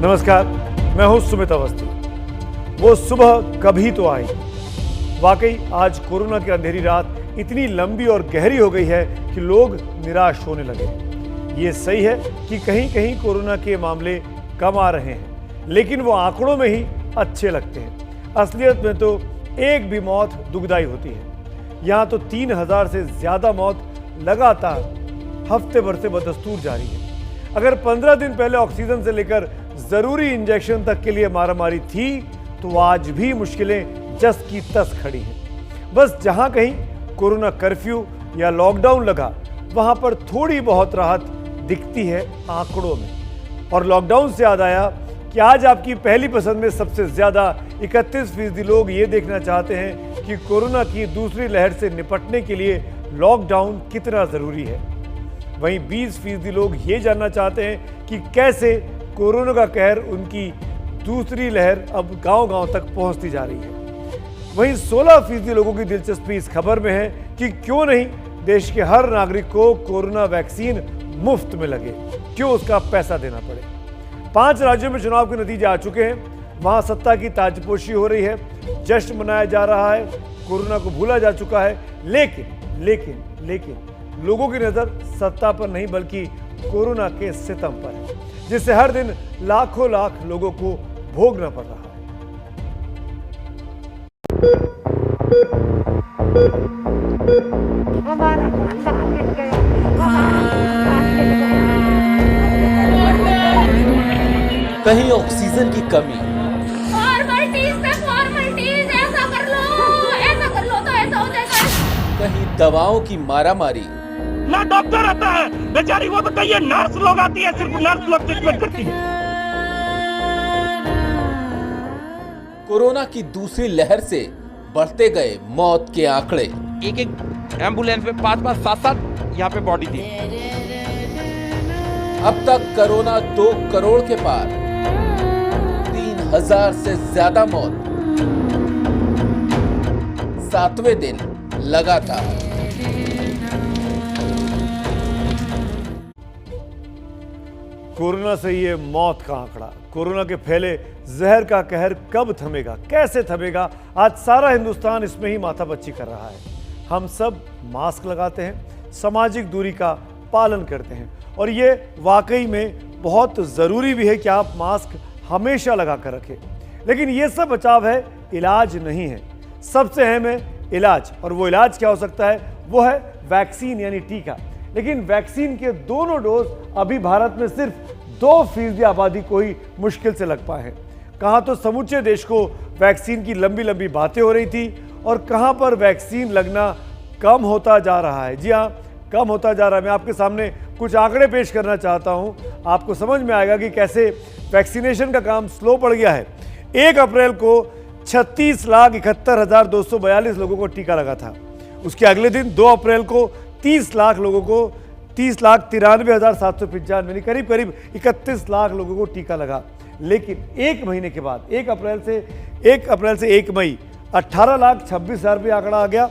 नमस्कार, मैं हूं सुमित अवस्थी। वो सुबह कभी तो आई। वाकई आज कोरोना की अंधेरी रात इतनी लंबी और गहरी हो गई है कि लोग निराश होने लगे। ये सही है कि कहीं कहीं कोरोना के मामले कम आ रहे हैं, लेकिन वो आंकड़ों में ही अच्छे लगते हैं। असलियत में तो एक भी मौत दुखदाई होती है। यहाँ तो 3000 से ज्यादा मौत लगातार हफ्ते भर से बदस्तूर जारी है। अगर 15 दिन पहले ऑक्सीजन से लेकर जरूरी इंजेक्शन तक के लिए मारामारी थी, तो आज भी मुश्किलें जस की तस खड़ी हैं। बस जहां कहीं कोरोना कर्फ्यू या लॉकडाउन लगा, वहां पर थोड़ी बहुत राहत दिखती है आंकड़ों में। और लॉकडाउन से याद आया कि आज आपकी पहली पसंद में सबसे ज्यादा 31% लोग ये देखना चाहते हैं कि कोरोना की दूसरी लहर से निपटने के लिए लॉकडाउन कितना जरूरी है। वहीं 20% लोग ये जानना चाहते हैं कि कैसे कोरोना का कहर उनकी दूसरी लहर अब गांव-गांव तक पहुंचती जा रही है। वहीं 16% लोगों की दिलचस्पी इस खबर में है कि क्यों नहीं देश के हर नागरिक को कोरोना वैक्सीन मुफ्त में लगे, क्यों उसका पैसा देना पड़े। 5 राज्यों में चुनाव के नतीजे आ चुके हैं। वहां सत्ता की ताजपोशी हो रही है, जश्न मनाया जा रहा है, कोरोना को भूला जा चुका है। लेकिन लोगों की नजर सत्ता पर नहीं बल्कि कोरोना के सितम पर है, जिससे हर दिन लाखों लाख लोगों को भोगना पड़ रहा है। कहीं ऑक्सीजन की कमी, कहीं दवाओं की मारामारी, ना डॉक्टर आता है, बेचारी वो बताइए नर्स लोग आती है, सिर्फ नर्स लोग ट्रीटमेंट करती है। कोरोना की दूसरी लहर से बढ़ते गए मौत के आंकड़े। एक एम्बुलेंस में 5-5, 7-7 यहाँ पे बॉडी थी। अब तक कोरोना 2 करोड़ के पार, 3000 से ज्यादा मौत, 7वें दिन लगातार। कोरोना से ये मौत का आंकड़ा, कोरोना के फैले जहर का कहर कब थमेगा, कैसे थमेगा, आज सारा हिंदुस्तान इसमें ही माथापच्ची कर रहा है। हम सब मास्क लगाते हैं, सामाजिक दूरी का पालन करते हैं, और ये वाकई में बहुत ज़रूरी भी है कि आप मास्क हमेशा लगा कर रखें। लेकिन ये सब बचाव है, इलाज नहीं है। सबसे अहम है इलाज, और वो इलाज क्या हो सकता है? वो है वैक्सीन यानी टीका। लेकिन वैक्सीन के दोनों डोज अभी भारत में सिर्फ 2% आबादी को ही मुश्किल से लग पाए हैं। कहाँ तो समूचे देश को वैक्सीन की लंबी लंबी बातें हो रही थी, और कहाँ पर वैक्सीन लगना कम होता जा रहा है। जी हाँ, कम होता जा रहा है। मैं आपके सामने कुछ आंकड़े पेश करना चाहता हूँ, आपको समझ में आएगा कि कैसे वैक्सीनेशन का काम स्लो पड़ गया है। 1 अप्रैल को 36,71,242 लोगों को टीका लगा था। उसके अगले दिन 2 अप्रैल को 30 लाख लोगों को 30,93,795 करीब 31 लाख लोगों को टीका लगा। लेकिन एक महीने के बाद 1 अप्रैल से 1 मई 18,26,000 पे आंकड़ा आ गया।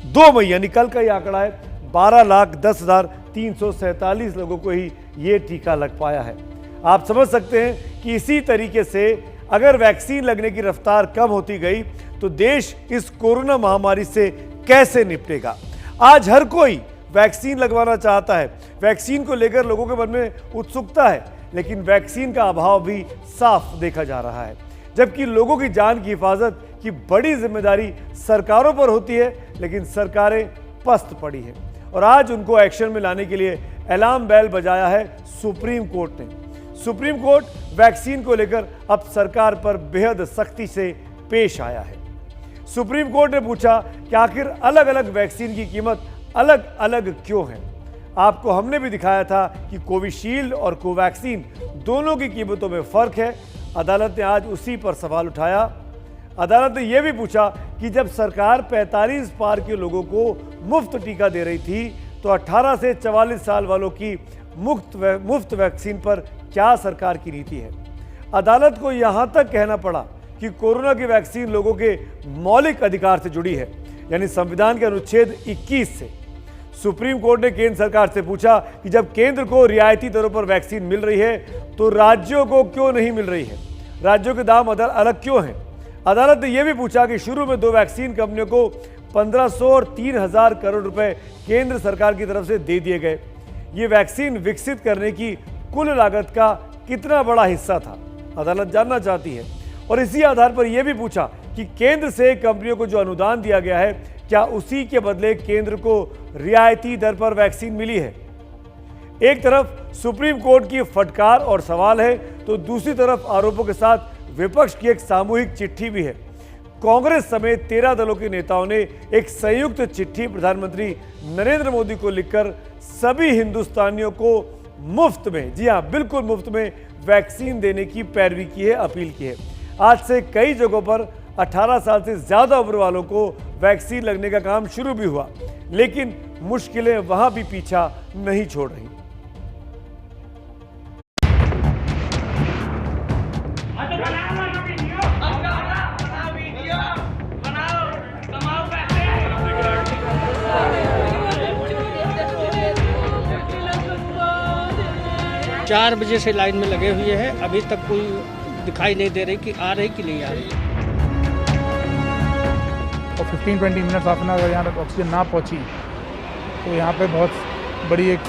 2 मई यानी कल का ये आंकड़ा है, 12,10,347 लोगों को ही ये टीका लग पाया है। आप समझ सकते हैं कि इसी तरीके से अगर वैक्सीन लगने की रफ्तार कम होती गई तो देश इस कोरोना महामारी से कैसे निपटेगा। आज हर कोई वैक्सीन लगवाना चाहता है, वैक्सीन को लेकर लोगों के मन में उत्सुकता है, लेकिन वैक्सीन का अभाव भी साफ देखा जा रहा है। जबकि लोगों की जान की हिफाजत की बड़ी जिम्मेदारी सरकारों पर होती है, लेकिन सरकारें पस्त पड़ी हैं। और आज उनको एक्शन में लाने के लिए अलार्म बेल बजाया है सुप्रीम कोर्ट ने। सुप्रीम कोर्ट वैक्सीन को लेकर अब सरकार पर बेहद सख्ती से पेश आया है। सुप्रीम कोर्ट ने पूछा कि आखिर अलग अलग वैक्सीन की कीमत अलग अलग क्यों है। आपको हमने भी दिखाया था कि कोविशील्ड और कोवैक्सीन दोनों की कीमतों में फर्क है। अदालत ने आज उसी पर सवाल उठाया। अदालत ने यह भी पूछा कि जब सरकार 45 पार के लोगों को मुफ्त टीका दे रही थी, तो 18 से 44 साल वालों की मुफ्त वैक्सीन पर क्या सरकार की नीति है। अदालत को यहां तक कहना पड़ा कि कोरोना की वैक्सीन लोगों के मौलिक अधिकार से जुड़ी है, यानी संविधान के अनुच्छेद 21 से। सुप्रीम कोर्ट ने केंद्र सरकार से पूछा कि जब केंद्र को रियायती दरों पर वैक्सीन मिल रही है तो राज्यों को क्यों नहीं मिल रही है, राज्यों के दाम अलग क्यों हैं। अदालत ने यह भी पूछा कि शुरू में 2 वैक्सीन कंपनियों को 1500 और 3000 करोड़ रुपए केंद्र सरकार की तरफ से दे दिए गए। ये वैक्सीन विकसित करने की कुल लागत का कितना बड़ा हिस्सा था, अदालत जानना चाहती है। और इसी आधार पर यह भी पूछा कि केंद्र से कंपनियों को जो अनुदान दिया गया है, क्या उसी के बदले केंद्र को रियायती दर पर वैक्सीन मिली है। एक तरफ सुप्रीम कोर्ट की फटकार और सवाल है, तो दूसरी तरफ आरोपों के साथ विपक्ष की एक सामूहिक चिट्ठी भी है। कांग्रेस समेत 13 दलों के नेताओं ने एक संयुक्त चिट्ठी प्रधानमंत्री नरेंद्र मोदी को लिखकर सभी हिंदुस्तानियों को मुफ्त में, जी हां बिल्कुल मुफ्त में वैक्सीन देने की पैरवी की है, अपील की है। आज से कई जगहों पर 18 साल से ज्यादा उम्र वालों को वैक्सीन लगने का काम शुरू भी हुआ, लेकिन मुश्किलें वहां भी पीछा नहीं छोड़ रही। चार बजे से लाइन में लगे हुए हैं, अभी तक कोई दिखाई नहीं दे रही कि आ रही कि नहीं आ रही। और 15-20 मिनट हाफ एन आवर अगर यहाँ तक ऑक्सीजन ना पहुँची तो यहाँ पे बहुत बड़ी एक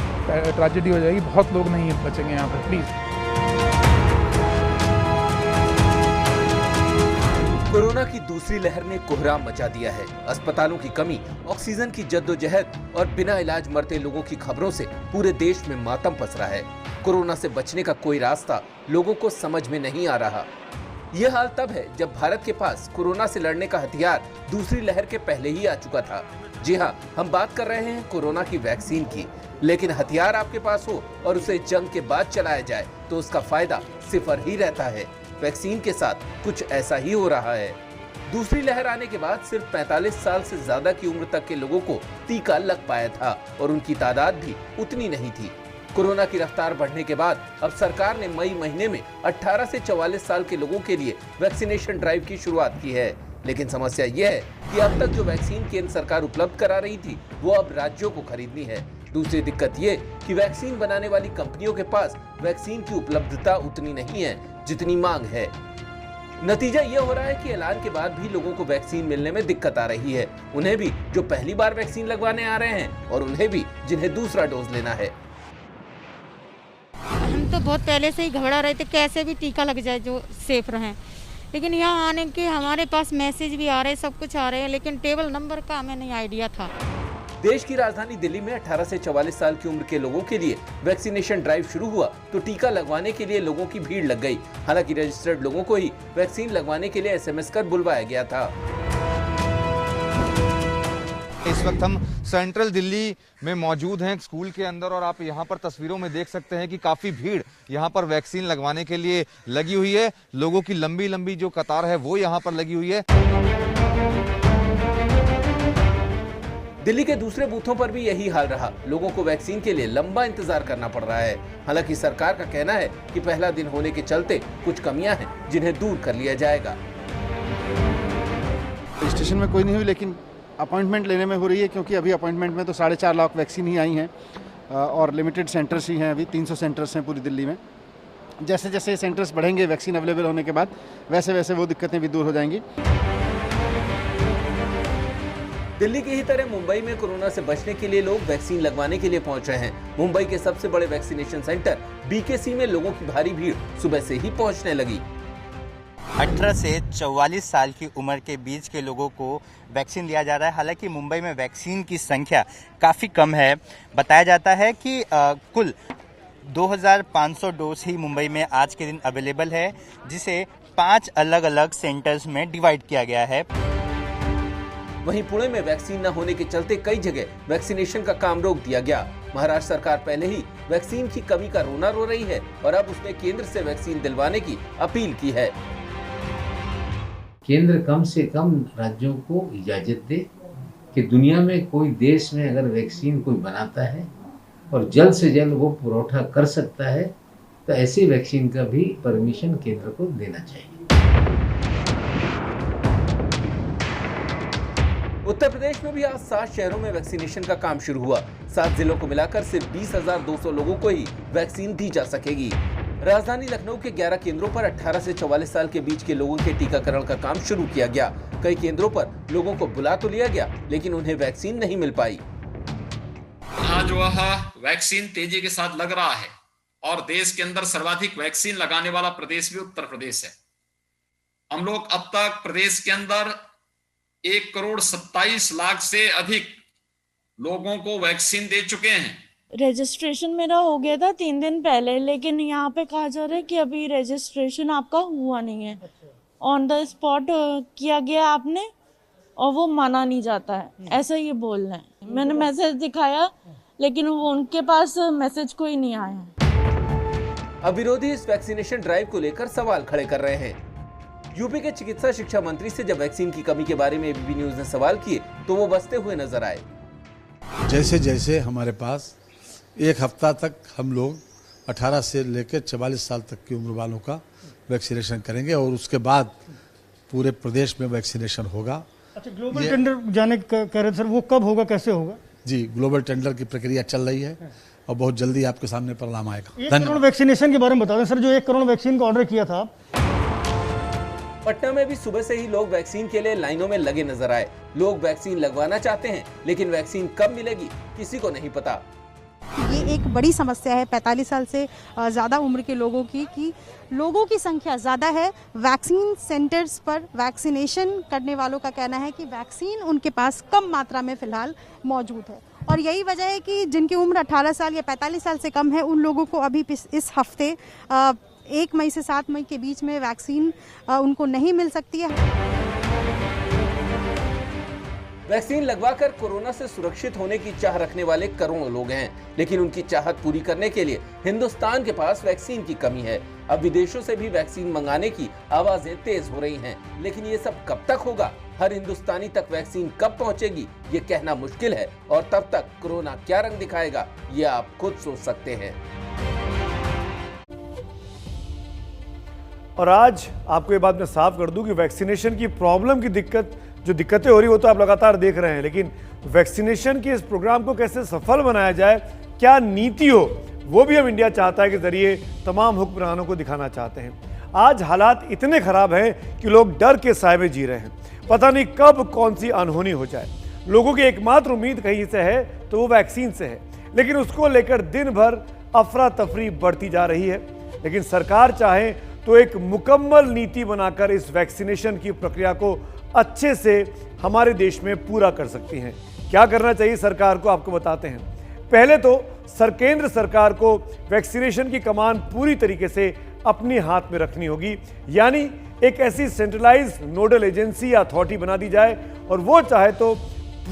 ट्रेजेडी हो जाएगी, बहुत लोग नहीं बचेंगे यहाँ पे। प्लीज़। कोरोना की दूसरी लहर ने कोहराम मचा दिया है। अस्पतालों की कमी, ऑक्सीजन की जद्दोजहद और बिना इलाज मरते लोगों की खबरों से पूरे देश में मातम पसरा है। कोरोना से बचने का कोई रास्ता लोगों को समझ में नहीं आ रहा। यह हाल तब है जब भारत के पास कोरोना से लड़ने का हथियार दूसरी लहर के पहले ही आ चुका था। जी हाँ, हम बात कर रहे हैं कोरोना की वैक्सीन की। लेकिन हथियार आपके पास हो और उसे जंग के बाद चलाया जाए तो उसका फायदा सिफर ही रहता है। वैक्सीन के साथ कुछ ऐसा ही हो रहा है। दूसरी लहर आने के बाद सिर्फ 45 साल से ज्यादा की उम्र तक के लोगों को टीका लग पाया था और उनकी तादाद भी उतनी नहीं थी। कोरोना की रफ्तार बढ़ने के बाद अब सरकार ने मई महीने में 18 से 44 साल के लोगों के लिए वैक्सीनेशन ड्राइव की शुरुआत की है। लेकिन समस्या यह है कि अब तक जो वैक्सीन केंद्र सरकार उपलब्ध करा रही थी वो अब राज्यों को खरीदनी है। दूसरी दिक्कत ये कि वैक्सीन बनाने वाली कंपनियों के पास वैक्सीन की उपलब्धता उतनी नहीं है जितनी मांग है। नतीजा ये हो रहा है कि ऐलान के बाद भी लोगों को वैक्सीन मिलने में दिक्कत आ रही है। उन्हें भी जो पहली बार वैक्सीन लगवाने आ रहे हैं और उन्हें भी जिन्हें दूसरा डोज लेना है। हम तो बहुत पहले से ही घबरा रहे थे कैसे भी टीका लग जाए जो सेफ रहे, लेकिन यहाँ आने के हमारे पास मैसेज भी आ रहे हैं, सब कुछ आ रहे हैं, लेकिन टेबल नंबर का हमें नहीं आइडिया था। देश की राजधानी दिल्ली में 18 से 44 साल की उम्र के लोगों के लिए वैक्सीनेशन ड्राइव शुरू हुआ तो टीका लगवाने के लिए लोगों की भीड़ लग गई। हालांकि रजिस्टर्ड लोगों को ही वैक्सीन लगवाने के लिए SMS कर बुलवाया गया था। इस वक्त हम सेंट्रल दिल्ली में मौजूद हैं स्कूल के अंदर और आप यहाँ पर तस्वीरों में देख सकते हैं कि काफी भीड़ यहाँ पर वैक्सीन लगवाने के लिए लगी हुई है। लोगों की लंबी लंबी जो कतार है वो यहाँ पर लगी हुई है। दिल्ली के दूसरे बूथों पर भी यही हाल रहा। लोगों को वैक्सीन के लिए लंबा इंतजार करना पड़ रहा है। हालांकि सरकार का कहना है कि पहला दिन होने के चलते कुछ कमियां हैं जिन्हें दूर कर लिया जाएगा। रजिस्ट्रेशन में कोई नहीं हुई, लेकिन अपॉइंटमेंट लेने में हो रही है, क्योंकि अभी अपॉइंटमेंट में तो 4.5 लाख वैक्सीन ही आई हैं और लिमिटेड सेंटर्स ही हैं। अभी 300 सेंटर्स हैं पूरी दिल्ली में। जैसे जैसे सेंटर्स बढ़ेंगे वैक्सीन अवेलेबल होने के बाद, वैसे वैसे वो दिक्कतें भी दूर हो जाएंगी। दिल्ली की ही तरह मुंबई में कोरोना से बचने के लिए लोग वैक्सीन लगवाने के लिए पहुंच रहे हैं। मुंबई के सबसे बड़े वैक्सीनेशन सेंटर BKC में लोगों की भारी भीड़ सुबह से ही पहुंचने लगी। 18 से 44 साल की उम्र के बीच के लोगों को वैक्सीन दिया जा रहा है। हालांकि मुंबई में वैक्सीन की संख्या काफ़ी कम है। बताया जाता है कि कुल 2500 डोज ही मुंबई में आज के दिन अवेलेबल है, जिसे 5 अलग अलग सेंटर्स में डिवाइड किया गया है। वहीं पुणे में वैक्सीन न होने के चलते कई जगह वैक्सीनेशन का काम रोक दिया गया। महाराष्ट्र सरकार पहले ही वैक्सीन की कमी का रोना रो रही है और अब उसने केंद्र से वैक्सीन दिलवाने की अपील की है। केंद्र कम से कम राज्यों को इजाजत दे कि दुनिया में कोई देश में अगर वैक्सीन कोई बनाता है और जल्द से जल्द वो पुरौठा कर सकता है तो ऐसी वैक्सीन का भी परमिशन केंद्र को देना चाहिए। उत्तर प्रदेश में भी आज 7 शहरों में वैक्सीनेशन का काम शुरू हुआ। 7 जिलों को मिलाकर सिर्फ 20,200 लोगों को ही वैक्सीन दी जा सकेगी। राजधानी लखनऊ के 11 केंद्रों पर 18 से 44 साल के बीच के लोगों के टीकाकरण का काम शुरू किया गया। कई केंद्रों पर लोगों को बुला तो लिया गया, लेकिन उन्हें वैक्सीन नहीं मिल पाई। आज वह वैक्सीन तेजी के साथ लग रहा है और देश के अंदर सर्वाधिक वैक्सीन लगाने वाला प्रदेश भी उत्तर प्रदेश है। हम लोग अब तक प्रदेश के अंदर 1,27,00,000 से अधिक लोगों को वैक्सीन दे चुके हैं। रजिस्ट्रेशन मेरा हो गया था 3 दिन पहले, लेकिन यहाँ पे कहा जा रहा है कि अभी रजिस्ट्रेशन आपका हुआ नहीं है। ऑन द स्पॉट किया गया आपने और वो माना नहीं जाता है, ऐसा ये बोल रहे हैं। मैंने मैसेज दिखाया लेकिन वो उनके पास मैसेज कोई नहीं आया। अब विरोधी इस वैक्सीनेशन ड्राइव को लेकर सवाल खड़े कर रहे हैं। यूपी के चिकित्सा शिक्षा मंत्री से जब वैक्सीन की कमी के बारे में एबीपी न्यूज ने सवाल किए तो वो बसते हुए नजर आए। जैसे जैसे हमारे पास एक हफ्ता तक हम लोग 18 से लेकर 44 साल तक की उम्र वालों का वैक्सीनेशन करेंगे और उसके बाद पूरे प्रदेश में वैक्सीनेशन होगा। अच्छा, ग्लोबल टेंडर जाने कह रहे सर, वो कब होगा, कैसे होगा? जी, ग्लोबल टेंडर की प्रक्रिया चल रही है और बहुत जल्दी आपके सामने परिणाम आएगा। 1 करोड़ वैक्सीनेशन के बारे में बता दें सर, जो 1 करोड़ वैक्सीन का ऑर्डर किया था। पटना में भी सुबह से ही लोग वैक्सीन के लिए लाइनों में लगे नजर आए। लोग वैक्सीन लगवाना चाहते हैं, लेकिन वैक्सीन कब मिलेगी किसी को नहीं पता। ये एक बड़ी समस्या है 45 साल से ज़्यादा उम्र के लोगों की, कि लोगों की संख्या ज़्यादा है। वैक्सीन सेंटर्स पर वैक्सीनेशन करने वालों का कहना है कि वैक्सीन उनके पास कम मात्रा में फ़िलहाल मौजूद है और यही वजह है कि जिनकी उम्र 18 साल या 45 साल से कम है, उन लोगों को अभी इस हफ्ते 1 मई से 7 मई के बीच में वैक्सीन उनको नहीं मिल सकती है। वैक्सीन लगवाकर कोरोना से सुरक्षित होने की चाह रखने वाले करोड़ों लोग हैं, लेकिन उनकी चाहत पूरी करने के लिए हिंदुस्तान के पास वैक्सीन की कमी है। अब विदेशों से भी वैक्सीन मंगाने की आवाजें तेज हो रही हैं, लेकिन ये सब कब तक होगा? हर हिंदुस्तानी तक वैक्सीन कब पहुंचेगी, ये कहना मुश्किल है और तब तक कोरोना क्या रंग दिखाएगा, ये आप खुद सोच सकते हैं। और आज आपको ये बात मैं साफ कर दूं कि वैक्सीनेशन की प्रॉब्लम की दिक्कतें हो रही वो तो आप लगातार देख रहे हैं, लेकिन वैक्सीनेशन के इस प्रोग्राम को कैसे सफल बनाया जाए, क्या नीति हो, वो भी हम इंडिया चाहता है के जरिए तमाम हुक्मरानों को दिखाना चाहते हैं। आज हालात इतने खराब हैं कि लोग डर के साए में जी रहे हैं। पता नहीं कब कौन सी अनहोनी हो जाए। लोगों की एकमात्र उम्मीद कहीं से है तो वो वैक्सीन से है, लेकिन उसको लेकर दिन भर अफरा तफरी बढ़ती जा रही है। लेकिन सरकार चाहे तो एक मुकम्मल नीति बनाकर इस वैक्सीनेशन की प्रक्रिया को अच्छे से हमारे देश में पूरा कर सकती हैं। क्या करना चाहिए सरकार को, आपको बताते हैं। पहले तो केंद्र सरकार को वैक्सीनेशन की कमान पूरी तरीके से अपने हाथ में रखनी होगी, यानी एक ऐसी सेंट्रलाइज्ड नोडल एजेंसी या अथॉरिटी बना दी जाए और वो चाहे तो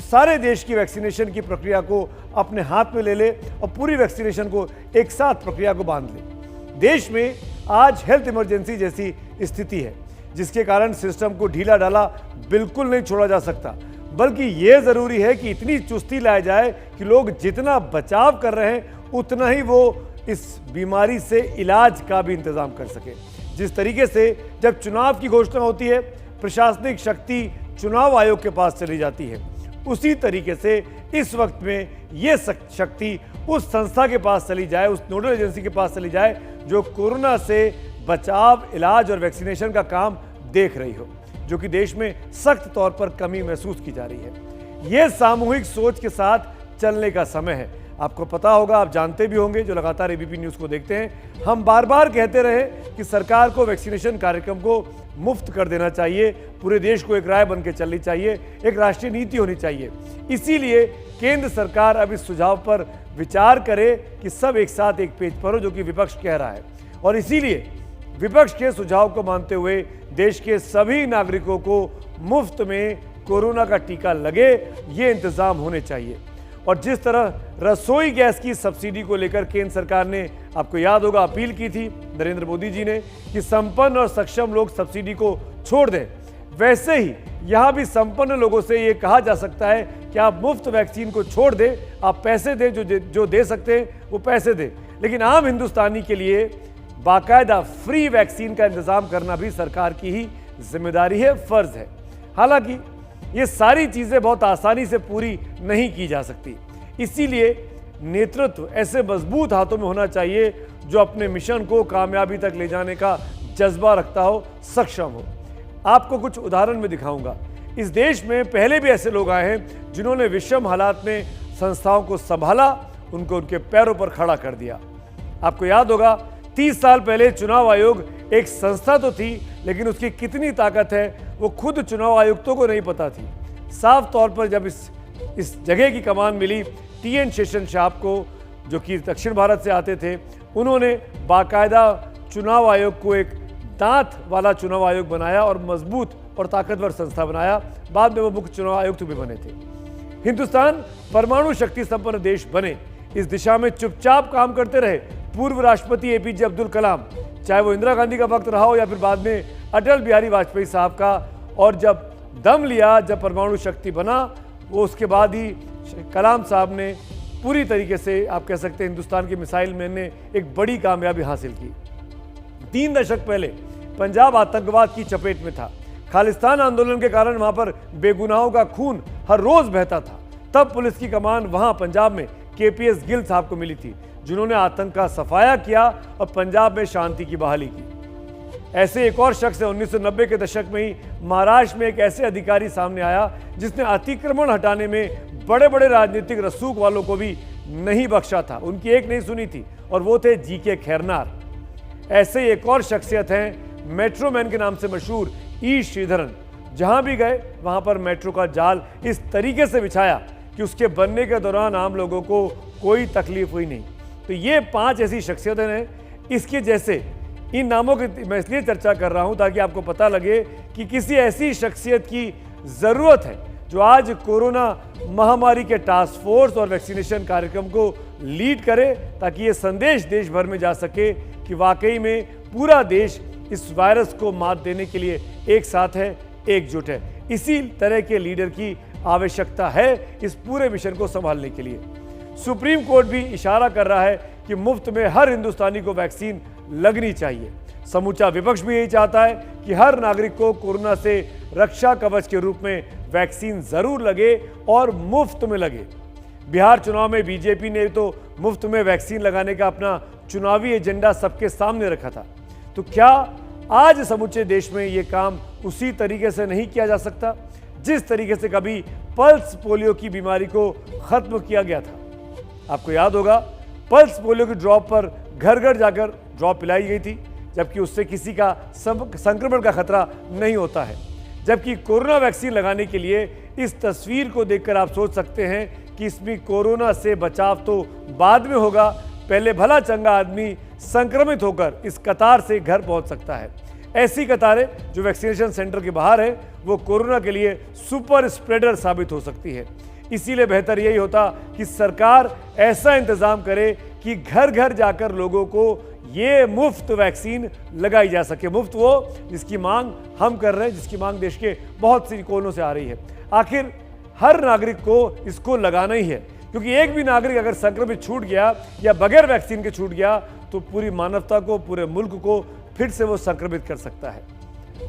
सारे देश की वैक्सीनेशन की प्रक्रिया को अपने हाथ में ले ले और पूरी वैक्सीनेशन को एक साथ प्रक्रिया को बांध ले। देश में आज हेल्थ इमरजेंसी जैसी स्थिति है, जिसके कारण सिस्टम को ढीला ढाला बिल्कुल नहीं छोड़ा जा सकता, बल्कि ये जरूरी है कि इतनी चुस्ती लाया जाए कि लोग जितना बचाव कर रहे हैं उतना ही वो इस बीमारी से इलाज का भी इंतजाम कर सके। जिस तरीके से जब चुनाव की घोषणा होती है प्रशासनिक शक्ति चुनाव आयोग के पास चली जाती है, उसी तरीके से इस वक्त में ये शक्ति उस संस्था के पास चली जाए, उस नोडल एजेंसी के पास चली जाए जो कोरोना से बचाव, इलाज और वैक्सीनेशन का काम देख रही हो, जो कि देश में सख्त तौर पर कमी महसूस की जा रही है। यह सामूहिक सोच के साथ चलने का समय है। आपको पता होगा, आप जानते भी होंगे जो लगातार एबीपी न्यूज़ को देखते हैं, हम बार बार कहते रहे कि सरकार को वैक्सीनेशन कार्यक्रम को मुफ्त कर देना चाहिए, पूरे देश को एक राय बन के चलनी चाहिए, एक राष्ट्रीय नीति होनी चाहिए। इसीलिए केंद्र सरकार अब इस सुझाव पर विचार करे कि सब एक साथ एक पेज पर हो, जो कि विपक्ष कह रहा है। और इसीलिए विपक्ष के सुझाव को मानते हुए देश के सभी नागरिकों को मुफ्त में कोरोना का टीका लगे, ये इंतजाम होने चाहिए। और जिस तरह रसोई गैस की सब्सिडी को लेकर केंद्र सरकार ने, आपको याद होगा, अपील की थी नरेंद्र मोदी जी ने कि संपन्न और सक्षम लोग सब्सिडी को छोड़ दें, वैसे ही यहाँ भी संपन्न लोगों से ये कहा जा सकता है कि आप मुफ्त वैक्सीन को छोड़ दें, आप पैसे दें, जो दे सकते हैं वो पैसे दें, लेकिन आम हिंदुस्तानी के लिए बाकायदा फ्री वैक्सीन का इंतजाम करना भी सरकार की ही जिम्मेदारी है, फर्ज है। हालांकि ये सारी चीज़ें बहुत आसानी से पूरी नहीं की जा सकती। इसीलिए नेतृत्व ऐसे मजबूत हाथों में होना चाहिए जो अपने मिशन को कामयाबी तक ले जाने का जज्बा रखता हो, सक्षम हो। आपको कुछ उदाहरण में दिखाऊंगा। इस देश में पहले भी ऐसे लोग आए हैं जिन्होंने विषम हालात में संस्थाओं को संभाला, उनको उनके पैरों पर खड़ा कर दिया। आपको याद होगा 30 साल पहले चुनाव आयोग एक संस्था तो थी, लेकिन उसकी कितनी ताकत है वो खुद चुनाव आयुक्तों को नहीं पता थी। साफ तौर पर जब इस जगह की कमान मिली TN शेषन साहब को, जो कि दक्षिण भारत से आते थे, उन्होंने बाकायदा चुनाव आयोग को एक दांत वाला चुनाव आयोग बनाया और मजबूत और ताकतवर संस्था बनाया। बाद में वो मुख्य चुनाव आयुक्त भी बने थे। हिंदुस्तान परमाणु शक्ति संपन्न देश बने, इस दिशा में चुपचाप काम करते रहे पूर्व राष्ट्रपति APJ अब्दुल कलाम, चाहे वो इंदिरा गांधी का वक्त रहा हो या फिर बाद में अटल बिहारी वाजपेयी साहब का। और जब दम लिया, जब परमाणु शक्ति बना, वो उसके बाद ही कलाम साहब ने पूरी तरीके से, आप कह सकते हैं, हिंदुस्तान के मिसाइल मैन ने एक बड़ी कामयाबी हासिल की। 3 दशक पहले पंजाब आतंकवाद की चपेट में था। खालिस्तान आंदोलन के कारण वहां पर बेगुनाहों का खून हर रोज बहता था। तब पुलिस की कमान वहां पंजाब में KPS गिल साहब को मिली थी, जिन्होंने आतंक का सफाया किया और पंजाब में शांति की बहाली की। ऐसे एक और शख्स है, 1990 के दशक में ही महाराष्ट्र में एक ऐसे अधिकारी सामने आया जिसने अतिक्रमण हटाने में बड़े बड़े राजनीतिक रसूख वालों को भी नहीं बख्शा था। उनकी एक नहीं सुनी थी, और वो थे GK खैरनार। ऐसे एक और शख्सियत हैं मेट्रो मैन के नाम से मशहूर E श्रीधरन। जहां भी गए वहां पर मेट्रो का जाल इस तरीके से बिछाया कि उसके बनने के दौरान आम लोगों को कोई तकलीफ हुई नहीं। तो ये 5 ऐसी शख्सियतें हैं। इसके जैसे इन नामों की मैं इसलिए चर्चा कर रहा हूं ताकि आपको पता लगे कि किसी ऐसी शख्सियत की ज़रूरत है जो आज कोरोना महामारी के टास्क फोर्स और वैक्सीनेशन कार्यक्रम को लीड करे, ताकि ये संदेश देश भर में जा सके कि वाकई में पूरा देश इस वायरस को मात देने के लिए एक साथ है, एकजुट है। इसी तरह के लीडर की आवश्यकता है इस पूरे मिशन को संभालने के लिए। सुप्रीम कोर्ट भी इशारा कर रहा है कि मुफ्त में हर हिंदुस्तानी को वैक्सीन लगनी चाहिए। समूचा विपक्ष भी यही चाहता है कि हर नागरिक को कोरोना से रक्षा कवच के रूप में वैक्सीन जरूर लगे और मुफ्त में लगे। बिहार चुनाव में BJP ने तो मुफ्त में वैक्सीन लगाने का अपना चुनावी एजेंडा सबके सामने रखा था। तो क्या आज समूचे देश में ये काम उसी तरीके से नहीं किया जा सकता जिस तरीके से कभी पल्स पोलियो की बीमारी को खत्म किया गया था? आपको याद होगा, पल्स पोलियो की ड्रॉप पर घर घर जाकर ड्रॉप पिलाई गई थी, जबकि उससे किसी का संक्रमण का खतरा नहीं होता है। जबकि कोरोना वैक्सीन लगाने के लिए इस तस्वीर को देखकर आप सोच सकते हैं कि इसमें कोरोना से बचाव तो बाद में होगा, पहले भला चंगा आदमी संक्रमित होकर इस कतार से घर पहुंच सकता है। ऐसी कतारें जो वैक्सीनेशन सेंटर के बाहर है वो कोरोना के लिए सुपर स्प्रेडर साबित हो सकती है। इसीलिए बेहतर यही होता कि सरकार ऐसा इंतजाम करे कि घर घर जाकर लोगों को ये मुफ्त वैक्सीन लगाई जा सके। मुफ्त वो जिसकी मांग हम कर रहे हैं, जिसकी मांग देश के बहुत सी कोनों से आ रही है। आखिर हर नागरिक को इसको लगाना ही है, क्योंकि एक भी नागरिक अगर संक्रमित छूट गया या बगैर वैक्सीन के छूट गया तो पूरी मानवता को, पूरे मुल्क को फिर से वो संक्रमित कर सकता है।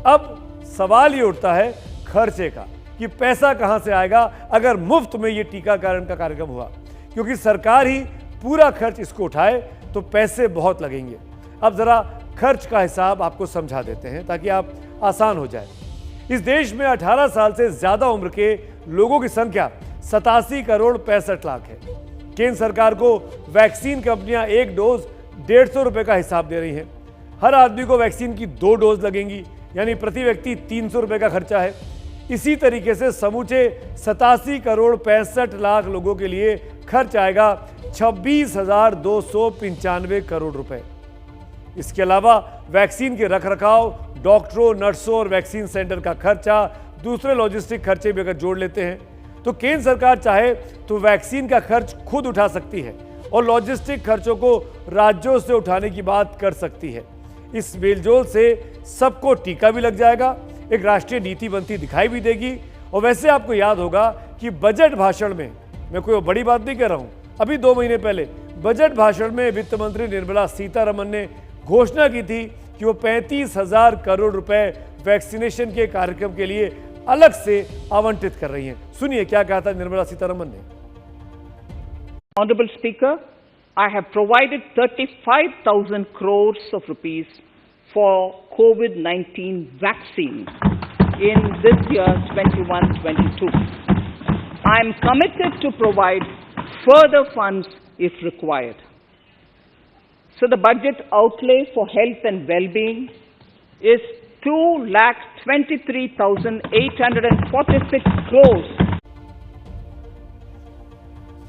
अब सवाल ये उठता है खर्चे का कि पैसा कहां से आएगा अगर मुफ्त में ये टीकाकरण का कार्यक्रम हुआ, क्योंकि सरकार ही पूरा खर्च इसको उठाए तो पैसे बहुत लगेंगे। अब जरा खर्च का हिसाब आपको समझा देते हैं ताकि आप आसान हो जाए। इस देश में 18 साल से ज्यादा उम्र के लोगों की संख्या 87 करोड़ 65 लाख है। केंद्र सरकार को वैक्सीन कंपनियां एक डोज 150 रुपए का हिसाब दे रही हैं। हर आदमी को वैक्सीन की 2 डोज लगेंगी, यानी प्रति व्यक्ति 300 रुपए का खर्चा है। इसी तरीके से समूचे 87 करोड़ 65 लाख लोगों के लिए खर्च आएगा 26,295 करोड़ रुपए। इसके अलावा वैक्सीन के रखरखाव, डॉक्टरों, नर्सों और वैक्सीन सेंटर का खर्चा, दूसरे लॉजिस्टिक खर्चे भी अगर जोड़ लेते हैं तो केंद्र सरकार चाहे तो वैक्सीन का खर्च खुद उठा सकती है और लॉजिस्टिक खर्चों को राज्यों से उठाने की बात कर सकती है। इस मेलजोल से सबको टीका भी लग जाएगा, एक राष्ट्रीय नीति बनती दिखाई भी देगी। और वैसे आपको याद होगा कि बजट भाषण में, मैं कोई बड़ी बात नहीं कह रहा हूं, अभी 2 महीने पहले बजट भाषण में वित्त मंत्री निर्मला सीतारमण ने घोषणा की थी कि वो 35,000 करोड़ रुपए वैक्सीनेशन के कार्यक्रम के लिए अलग से आवंटित कर रही हैं। सुनिए क्या कहा था निर्मला सीतारमण ने। Honorable Speaker, I have provided 35,000 crores of rupees for COVID-19 vaccine in this year 21-22. I am committed to provide further funds if required. So the budget outlay for health and well-being is 2,23,846 crores.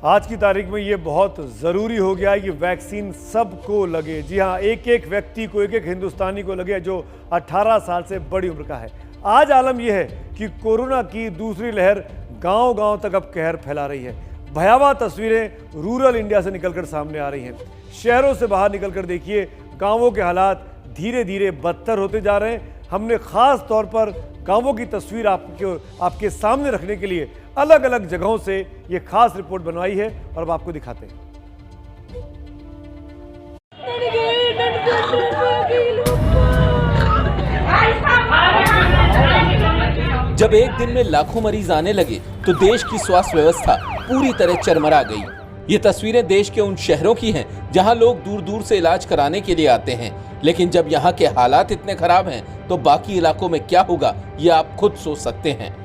आज की तारीख में ये बहुत ज़रूरी हो गया है कि वैक्सीन सबको लगे। जी हाँ, एक एक व्यक्ति को, एक एक हिंदुस्तानी को लगे जो 18 साल से बड़ी उम्र का है। आज आलम यह है कि कोरोना की दूसरी लहर गांव-गांव तक अब कहर फैला रही है। भयावह तस्वीरें रूरल इंडिया से निकलकर सामने आ रही हैं। शहरों से बाहर निकलकर देखिए, गांवों के हालात धीरे धीरे बदतर होते जा रहे हैं। हमने खास तौर पर गांवों की तस्वीर आपके सामने रखने के लिए अलग अलग जगहों से ये खास रिपोर्ट बनवाई है और अब आपको दिखाते हैं। जब एक दिन में लाखों मरीज आने लगे तो देश की स्वास्थ्य व्यवस्था पूरी तरह चरमरा गई। ये तस्वीरें देश के उन शहरों की हैं जहां लोग दूर दूर से इलाज कराने के लिए आते हैं, लेकिन जब यहाँ के हालात इतने खराब हैं तो बाकी इलाकों में क्या होगा ये आप खुद सोच सकते हैं।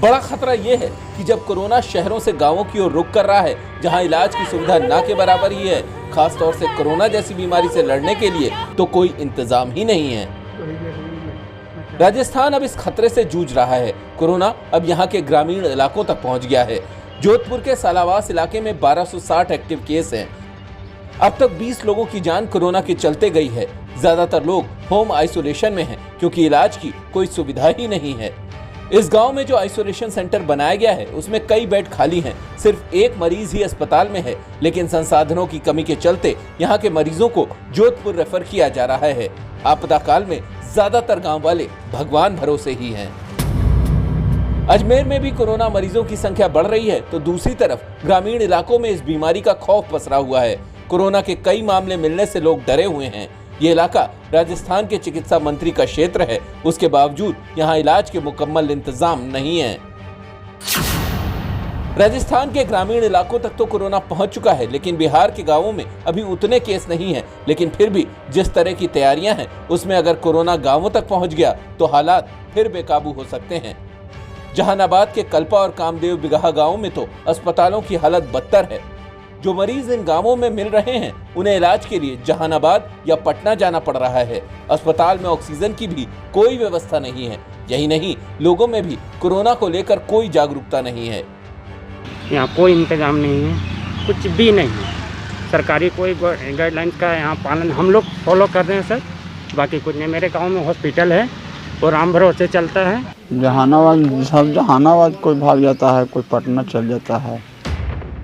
बड़ा खतरा ये है कि जब कोरोना शहरों से गांवों की ओर रुख कर रहा है, जहां इलाज की सुविधा ना के बराबर ही है, खास तौर से कोरोना जैसी बीमारी से लड़ने के लिए तो कोई इंतजाम ही नहीं है। राजस्थान अब इस खतरे से जूझ रहा है। कोरोना अब यहाँ के ग्रामीण इलाकों तक पहुँच गया है। जोधपुर के सालावास इलाके में 1260 एक्टिव केस हैं। अब तक 20 लोगों की जान कोरोना के चलते गई है। ज्यादातर लोग होम आइसोलेशन में हैं क्योंकि इलाज की कोई सुविधा ही नहीं है। इस गांव में जो आइसोलेशन सेंटर बनाया गया है उसमें कई बेड खाली हैं। सिर्फ एक मरीज ही अस्पताल में है, लेकिन संसाधनों की कमी के चलते यहाँ के मरीजों को जोधपुर रेफर किया जा रहा है। आपदा काल में ज्यादातर गांव वाले भगवान भरोसे ही हैं। अजमेर में भी कोरोना मरीजों की संख्या बढ़ रही है तो दूसरी तरफ ग्रामीण इलाकों में इस बीमारी का खौफ पसरा हुआ है। कोरोना के कई मामले मिलने से लोग डरे हुए हैं। ये इलाका राजस्थान के चिकित्सा मंत्री का क्षेत्र है, उसके बावजूद यहाँ इलाज के मुकम्मल इंतजाम नहीं है। राजस्थान के ग्रामीण इलाकों तक तो कोरोना पहुंच चुका है, लेकिन बिहार के गांवों में अभी उतने केस नहीं हैं। लेकिन फिर भी जिस तरह की तैयारियां हैं उसमें अगर कोरोना गांवों तक पहुंच गया तो हालात फिर बेकाबू हो सकते हैं। जहानाबाद के कल्पा और कामदेव बिगहा गाँव में तो अस्पतालों की हालत बदतर है। जो मरीज इन गांवों में मिल रहे हैं उन्हें इलाज के लिए जहानाबाद या पटना जाना पड़ रहा है। अस्पताल में ऑक्सीजन की भी कोई व्यवस्था नहीं है। यही नहीं, लोगों में भी कोरोना को लेकर कोई जागरूकता नहीं है। यहाँ कोई इंतजाम नहीं है, कुछ भी नहीं है। सरकारी कोई गाइडलाइन का यहाँ पालन हम लोग फॉलो कर रहे हैं सर, बाकी कुछ नहीं। मेरे गाँव में हॉस्पिटल है और राम भरोसे चलता है। जहानाबाद कोई भाग जाता है, कोई पटना चल जाता है।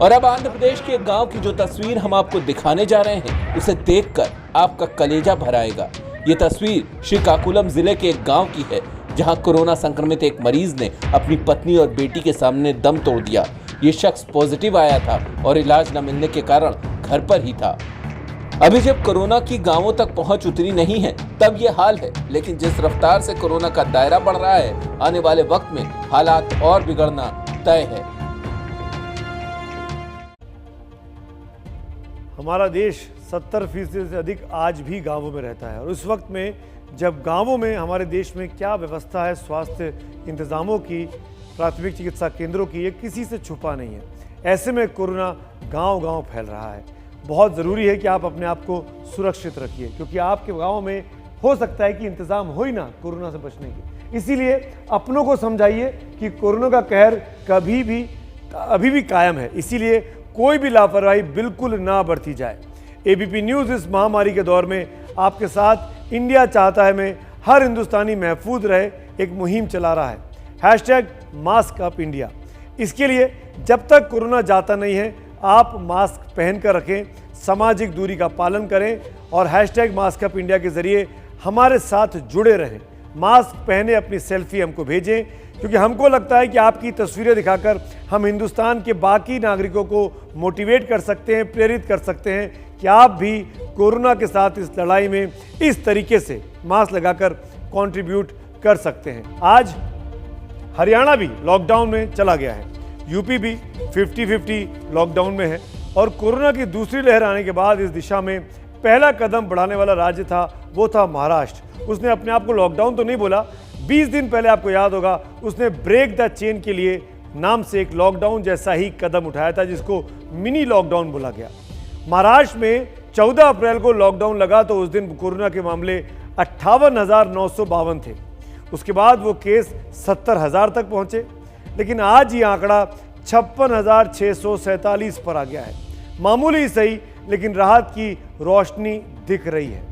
और अब आंध्र प्रदेश के गांव की जो तस्वीर हम आपको दिखाने जा रहे हैं उसे देखकर आपका कलेजा भर आएगा। ये तस्वीर श्रीकाकुलम जिले के एक गांव की है जहां कोरोना संक्रमित एक मरीज ने अपनी पत्नी और बेटी के सामने दम तोड़ दिया। ये शख्स पॉजिटिव आया था और इलाज न मिलने के कारण घर पर ही था। अभी जब कोरोना की गांवों तक पहुंच उतरी नहीं है तब ये हाल है, लेकिन जिस रफ्तार से कोरोना का दायरा बढ़ रहा है, आने वाले वक्त में हालात और बिगड़ना तय है। हमारा देश 70% से अधिक आज भी गांवों में रहता है और उस वक्त में जब गांवों में हमारे देश में क्या व्यवस्था है स्वास्थ्य इंतज़ामों की, प्राथमिक चिकित्सा केंद्रों की, ये किसी से छुपा नहीं है। ऐसे में कोरोना गांव-गांव फैल रहा है। बहुत ज़रूरी है कि आप अपने आप को सुरक्षित रखिए, क्योंकि आपके गाँव में हो सकता है कि इंतज़ाम हो ही ना कोरोना से बचने की। इसीलिए अपनों को समझाइए कि कोरोना का कहर अभी भी कायम है। इसीलिए कोई भी लापरवाही बिल्कुल ना बरती जाए। एबीपी न्यूज़ इस महामारी के दौर में आपके साथ इंडिया चाहता है में हर हिंदुस्तानी महफूज रहे एक मुहिम चला रहा है, #MaskUpIndia। इसके लिए जब तक कोरोना जाता नहीं है आप मास्क पहन कर रखें, सामाजिक दूरी का पालन करें और #MaskUpIndia के जरिए हमारे साथ जुड़े रहें। मास्क पहने अपनी सेल्फी हमको भेजें, क्योंकि हमको लगता है कि आपकी तस्वीरें दिखाकर हम हिंदुस्तान के बाकी नागरिकों को मोटिवेट कर सकते हैं, प्रेरित कर सकते हैं कि आप भी कोरोना के साथ इस लड़ाई में इस तरीके से मास्क लगाकर कंट्रीब्यूट कर सकते हैं। आज हरियाणा भी लॉकडाउन में चला गया है, यूपी भी 50-50 लॉकडाउन में है और कोरोना की दूसरी लहर आने के बाद इस दिशा में पहला कदम बढ़ाने वाला राज्य था वो था महाराष्ट्र। उसने अपने आप को लॉकडाउन तो नहीं बोला, 20 दिन पहले आपको याद होगा उसने ब्रेक द चेन के लिए नाम से एक लॉकडाउन जैसा ही कदम उठाया था जिसको मिनी लॉकडाउन बोला गया। महाराष्ट्र में 14 अप्रैल को लॉकडाउन लगा तो उस दिन कोरोना के मामले 58,952 थे। उसके बाद वो केस 70,000 तक पहुंचे, लेकिन आज ये आंकड़ा 56,647 पर आ गया है। मामूली सही, लेकिन राहत की रोशनी दिख रही है।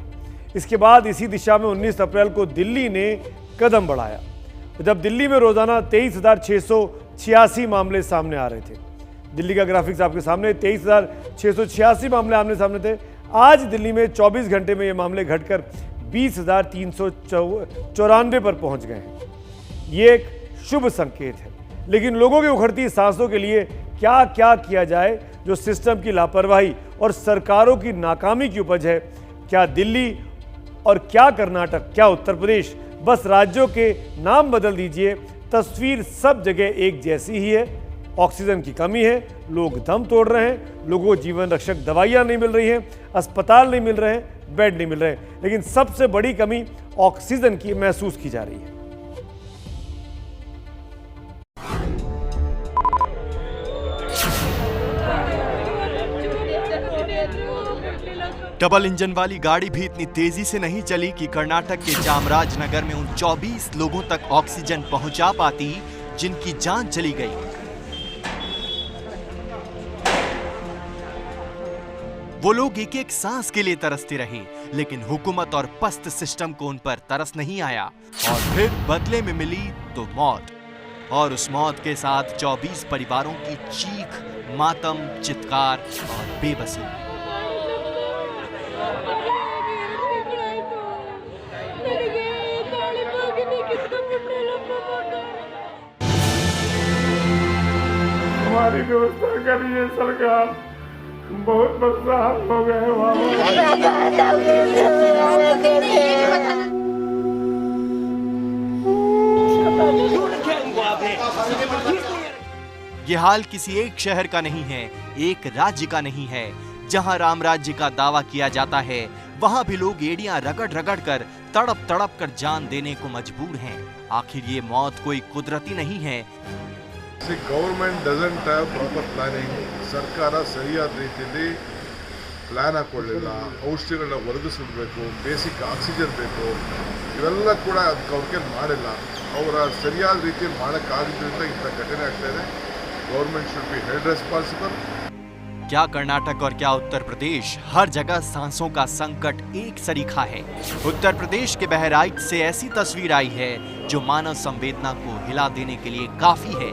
इसके बाद इसी दिशा में 19 अप्रैल को दिल्ली ने कदम बढ़ाया, जब दिल्ली में रोजाना 23,686 मामले सामने आ रहे थे। दिल्ली का ग्राफिक्स आपके सामने, 23,686 मामले आमने सामने थे। आज दिल्ली में 24 घंटे में ये मामले घटकर 20,394 पर पहुंच गए हैं। ये एक शुभ संकेत है, लेकिन लोगों की उखड़ती सांसों के लिए क्या क्या किया जाए जो सिस्टम की लापरवाही और सरकारों की नाकामी की उपज है। क्या दिल्ली और क्या कर्नाटक, क्या उत्तर प्रदेश, बस राज्यों के नाम बदल दीजिए, तस्वीर सब जगह एक जैसी ही है। ऑक्सीजन की कमी है, लोग दम तोड़ रहे हैं, लोगों को जीवन रक्षक दवाइयां नहीं मिल रही हैं, अस्पताल नहीं मिल रहे हैं, बेड नहीं मिल रहे हैं, लेकिन सबसे बड़ी कमी ऑक्सीजन की महसूस की जा रही है। डबल इंजन वाली गाड़ी भी इतनी तेजी से नहीं चली कि कर्नाटक के चामराजनगर में उन 24 लोगों तक ऑक्सीजन पहुंचा पाती जिनकी जान चली गई। वो लोग एक एक सांस के लिए तरसते रहे, लेकिन हुकूमत और पस्त सिस्टम को उन पर तरस नहीं आया और फिर बदले में मिली तो मौत, और उस मौत के साथ 24 परिवारों की चीख, मातम, चित्कार और बेबसी। हमारी व्यवस्था करिए सरकार, बहुत परेशान हो गए ये हाल किसी एक शहर का नहीं है, एक राज्य का नहीं है। जहां राम राज्य का दावा किया जाता है, वहां भी लोग एड़ियां रगड़ रगड़ कर, तड़प तड़प कर जान देने को मजबूर हैं। आखिर ये मौत कोई कुदरती नहीं है। Government doesn't have proper planning. ಸರ್ಕಾರ ಸರಿಯಾದ ರೀತಿಯಲ್ಲಿ ಪ್ಲಾನ್ ಹಾಕೊಳ್ಳಿಲ್ಲ. ಔಷಧಿಗಳನ್ನ ಒದಗಿಸಬೇಕು, ಬೇಸಿಕ್ ಆಕ್ಸಿಜನ್ ಬೇಕು, ಇವೆಲ್ಲ ಕೂಡ ಅದಕ್ಕೆ ಅವ್ರಿಗೆ ಮಾಡಿಲ್ಲ. ಅವರ ಸರಿಯಾದ ರೀತಿಯಲ್ಲಿ ಮಾಡೋಕ್ಕಾಗಿದ್ದರಿಂದ ಇಂಥ ಘಟನೆ ಆಗ್ತಾ ಇದೆ. Government should be held responsible. क्या कर्नाटक और क्या उत्तर प्रदेश, हर जगह सांसों का संकट एक सरीखा है। उत्तर प्रदेश के बहराइच से ऐसी तस्वीर आई है जो मानव संवेदना को हिला देने के लिए काफी है।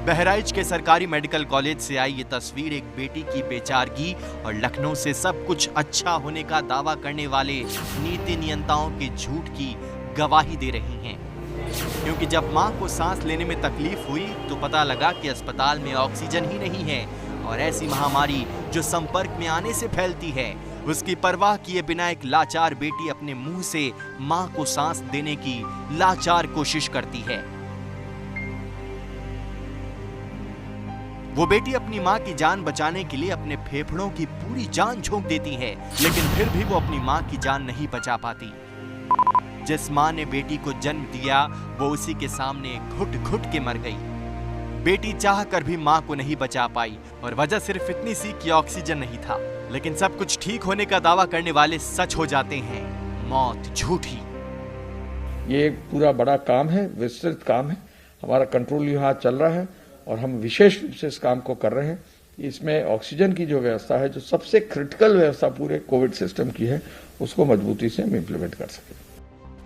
बहराइच के सरकारी मेडिकल कॉलेज से आई ये तस्वीर एक बेटी की बेचारगी और लखनऊ से सब कुछ अच्छा होने का दावा करने वाले नीति नियंताओं के झूठ की गवाही दे रही हैं। क्योंकि जब मां को सांस लेने में तकलीफ हुई तो पता लगा कि अस्पताल में ऑक्सीजन ही नहीं है, और ऐसी महामारी जो संपर्क में आने से फैलती है, उसकी परवाह किए बिना एक लाचार बेटी अपने मुंह से मां को सांस देने की लाचार कोशिश करती है। वो बेटी अपनी मां की जान बचाने के लिए अपने फेफड़ों की पूरी जान झोंक देती है, लेकिन फिर भी वो अपनी मां की जान नहीं बचा पाती। जिस मां ने बेटी को जन्म दिया वो उसी के सामने घुट घुट के मर गई। बेटी चाह कर भी मां को नहीं बचा पाई, और वजह सिर्फ इतनी सी कि ऑक्सीजन नहीं था। लेकिन सब कुछ ठीक होने का दावा करने वाले सच हो जाते हैं, मौत झूठी। ये एक पूरा बड़ा काम है, विस्तृत काम है। हमारा कंट्रोल यहाँ चल रहा है और हम विशेष रूप से इस काम को कर रहे हैं। इसमें ऑक्सीजन की जो व्यवस्था है, जो सबसे क्रिटिकल व्यवस्था पूरे कोविड सिस्टम की है, उसको मजबूती से हम इम्प्लीमेंट कर सकें।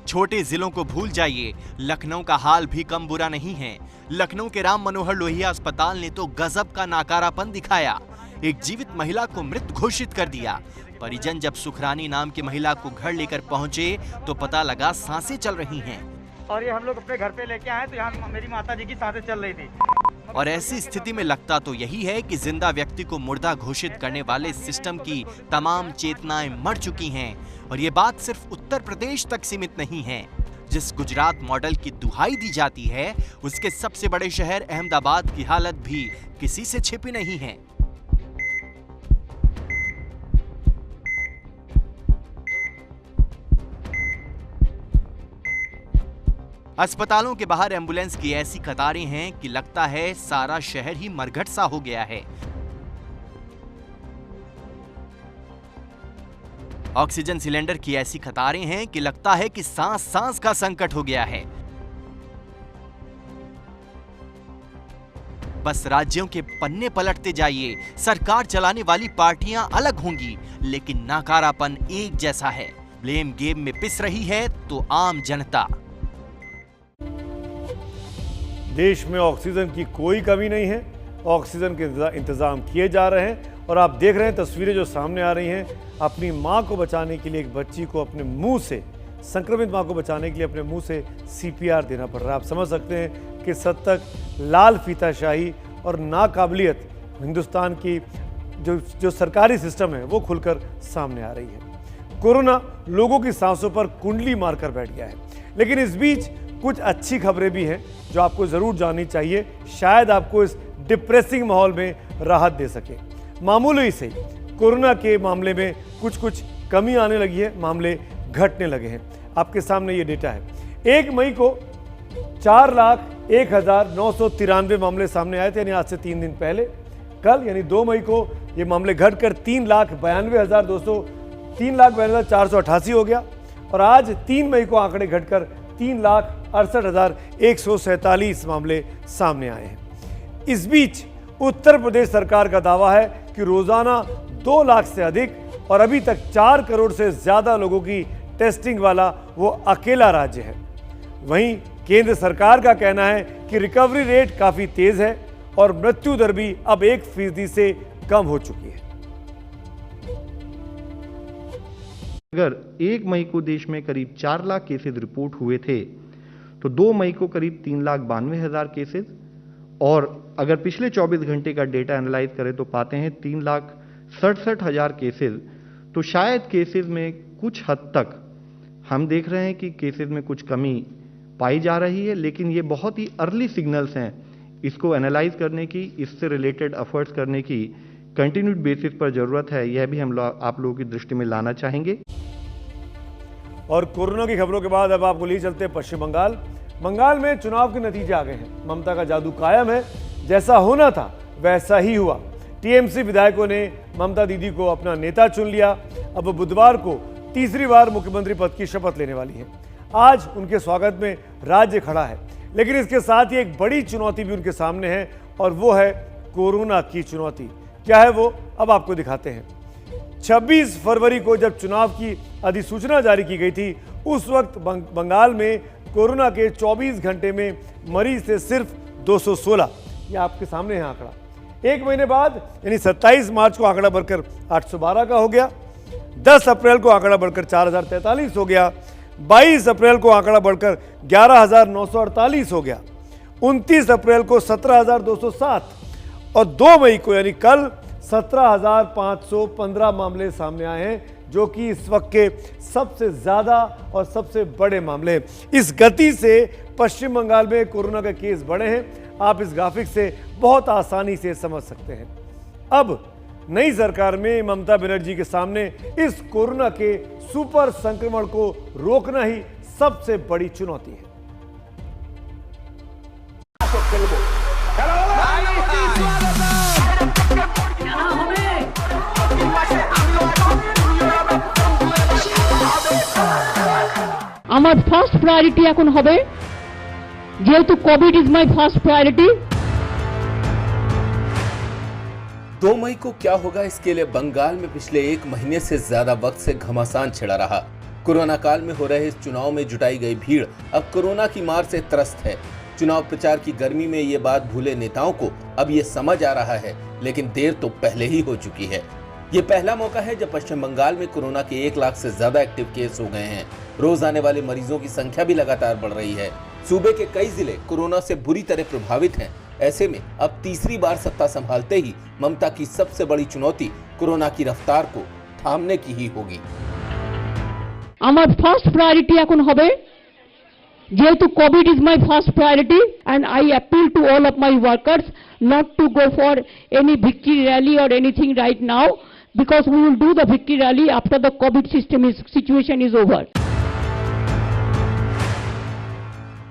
छोटे जिलों को भूल जाइए, लखनऊ का हाल भी कम बुरा नहीं है। लखनऊ के राम मनोहर लोहिया अस्पताल ने तो गजब का नाकारापन दिखाया। एक जीवित महिला को मृत घोषित कर दिया। परिजन जब सुखरानी नाम की महिला को घर लेकर पहुंचे तो पता लगा सांसें चल रही हैं। और ये हम लोग अपने घर पे लेके आए तो यहाँ मेरी माता जी की सांसें चल रही थी। और ऐसी स्थिति में लगता तो यही है कि जिंदा व्यक्ति को मुर्दा घोषित करने वाले सिस्टम की तमाम चेतनाएं मर चुकी हैं। और ये बात सिर्फ उत्तर प्रदेश तक सीमित नहीं है। जिस गुजरात मॉडल की दुहाई दी जाती है, उसके सबसे बड़े शहर अहमदाबाद की हालत भी किसी से छिपी नहीं है। अस्पतालों के बाहर एम्बुलेंस की ऐसी कतारें हैं कि लगता है सारा शहर ही मरघट सा हो गया है। ऑक्सीजन सिलेंडर की ऐसी कतारें हैं कि लगता है कि सांस सांस का संकट हो गया है। बस राज्यों के पन्ने पलटते जाइए, सरकार चलाने वाली पार्टियां अलग होंगी, लेकिन नाकारापन एक जैसा है। ब्लेम गेम में पिस रही है तो आम जनता। देश में ऑक्सीजन की कोई कमी नहीं है, ऑक्सीजन के इंतजाम किए जा रहे हैं। और आप देख रहे हैं तस्वीरें जो सामने आ रही हैं, अपनी मां को बचाने के लिए एक बच्ची को अपने मुंह से, संक्रमित मां को बचाने के लिए अपने मुंह से CPR देना पड़ रहा है। आप समझ सकते हैं कि सद तक लाल फीताशाही और नाकाबिलियत हिंदुस्तान की जो सरकारी सिस्टम है वो खुलकर सामने आ रही है। कोरोना लोगों की सांसों पर कुंडली मारकर बैठ गया है, लेकिन इस बीच कुछ अच्छी खबरें भी हैं जो आपको जरूर जाननी चाहिए, शायद आपको इस डिप्रेसिंग माहौल में राहत दे सके। मामूली से कोरोना के मामले में कुछ कमी आने लगी है, मामले घटने लगे हैं। आपके सामने ये डेटा है। 1 मई को 4,01,993 मामले सामने आए थे, यानी आज से 3 दिन पहले। कल यानी 2 मई को ये मामले घटकर 3,92,488 हो गया। और आज 3 मई को आंकड़े घटकर 3,68,147 मामले सामने आए हैं। इस बीच उत्तर प्रदेश सरकार का दावा है कि रोजाना 2 लाख से अधिक और अभी तक 4 करोड़ से ज्यादा लोगों की टेस्टिंग वाला वो अकेला राज्य है। वहीं केंद्र सरकार का कहना है कि रिकवरी रेट काफी तेज है और मृत्यु दर भी अब 1% से कम हो चुकी है। अगर 1 मई को देश में करीब 4 लाख केसेस रिपोर्ट हुए थे, तो 2 मई को करीब 3,92,000 केसेस, और अगर पिछले 24 घंटे का डेटा एनालाइज करें तो पाते हैं 3,67,000 केसेस। तो शायद केसेस में कुछ हद तक हम देख रहे हैं कि केसेस में कुछ कमी पाई जा रही है, लेकिन ये बहुत ही अर्ली सिग्नल्स हैं। इसको एनालाइज करने की, इससे रिलेटेड एफर्ट्स करने की कंटिन्यूड बेसिस पर जरूरत है। यह भी हम आप लोगों की दृष्टि में लाना चाहेंगे। और कोरोना की खबरों के बाद अब आपको ले चलते हैं पश्चिम बंगाल। बंगाल में चुनाव के नतीजे आ गए हैं। ममता का जादू कायम है, जैसा होना था वैसा ही हुआ। टीएमसी विधायकों ने ममता दीदी को अपना नेता चुन लिया। अब वो बुधवार को तीसरी बार मुख्यमंत्री पद की शपथ लेने वाली हैं। आज उनके स्वागत में राज्य खड़ा है, लेकिन इसके साथ ही एक बड़ी चुनौती भी उनके सामने है, और वो है कोरोना की चुनौती। क्या है वो, अब आपको दिखाते हैं। 26 फरवरी को जब चुनाव की अधिसूचना जारी की गई थी, उस वक्त बंगाल में कोरोना के 24 घंटे में मरीज थे सिर्फ 216। ये आपके सामने है आंकड़ा। 1 महीने बाद यानी 27 मार्च को आंकड़ा बढ़कर 812 का हो गया। 10 अप्रैल को आंकड़ा बढ़कर 4,043 हो गया। 22 अप्रैल को आंकड़ा बढ़कर 11,948 हो गया। 29 अप्रैल को 17,207 और 2 मई को यानी कल 17,515 मामले सामने आए हैं, जो कि इस वक्त के सबसे ज्यादा और सबसे बड़े मामले हैं। इस गति से पश्चिम बंगाल में कोरोना के केस बढ़े हैं, आप इस ग्राफिक से बहुत आसानी से समझ सकते हैं। अब नई सरकार में ममता बनर्जी के सामने इस कोरोना के सुपर संक्रमण को रोकना ही सबसे बड़ी चुनौती है। আমার ফার্স্ট প্রায়োরিটি এখন হবে, যেহেতু Covid is my first priority. 2 मई को क्या होगा, इसके लिए बंगाल में पिछले 1 महीने से ज्यादा वक्त से घमासान छिड़ा रहा। कोरोना काल में हो रहे इस चुनाव में जुटाई गई भीड़ अब कोरोना की मार से त्रस्त है। चुनाव प्रचार की गर्मी में ये बात भूले नेताओं को अब ये समझ आ रहा है, लेकिन देर तो पहले ही हो चुकी है। ये पहला मौका है जब पश्चिम बंगाल में कोरोना के 1 लाख से ज्यादा एक्टिव केस हो गए हैं। रोज आने वाले मरीजों की संख्या भी लगातार बढ़ रही है। सूबे के कई जिले कोरोना से बुरी तरह प्रभावित हैं। ऐसे में अब तीसरी बार सत्ता संभालते ही ममता की सबसे बड़ी चुनौती कोरोना की रफ्तार को थामने की ही होगी। আমার ফার্স্ট প্রায়োরিটি এখন হবে, যেহেতু Covid is my first priority, and I appeal to all of my workers not to go for any victory rally or anything right now, because we will do the victory rally after the Covid situation is over.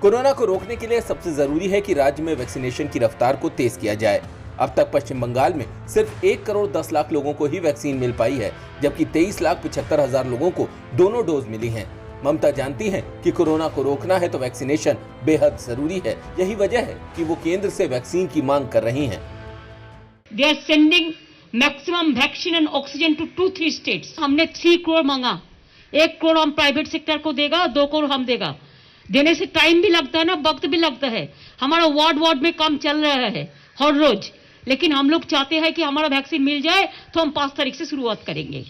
Corona को रोकने के लिए सबसे जरूरी है कि राज्य में वैक्सीनेशन की रफ्तार को तेज किया जाए। अब तक पश्चिम बंगाल में सिर्फ 1 करोड़ 10 लाख लोगों को ही वैक्सीन मिल पाई है, जबकि 23,75,000 लोगों को दोनों डोज मिली हैं। ममता जानती हैं कि कोरोना को रोकना है तो वैक्सीनेशन बेहद जरूरी है। यही वजह है कि वो केंद्र से वैक्सीन की मांग कर रही हैं। They are sending maximum vaccine and oxygen to 2-3 states. हमने 3 करोड़ मांगा, 1 करोड़ हम प्राइवेट सेक्टर को देगा, 2 करोड़ हम देगा। देने से टाइम भी लगता है ना, वक्त भी लगता है। हमारा वार्ड में काम चल रहा है हर रोज, लेकिन हम लोग चाहते हैं कि हमारा वैक्सीन मिल जाए तो हम 5 तारीख से शुरुआत करेंगे।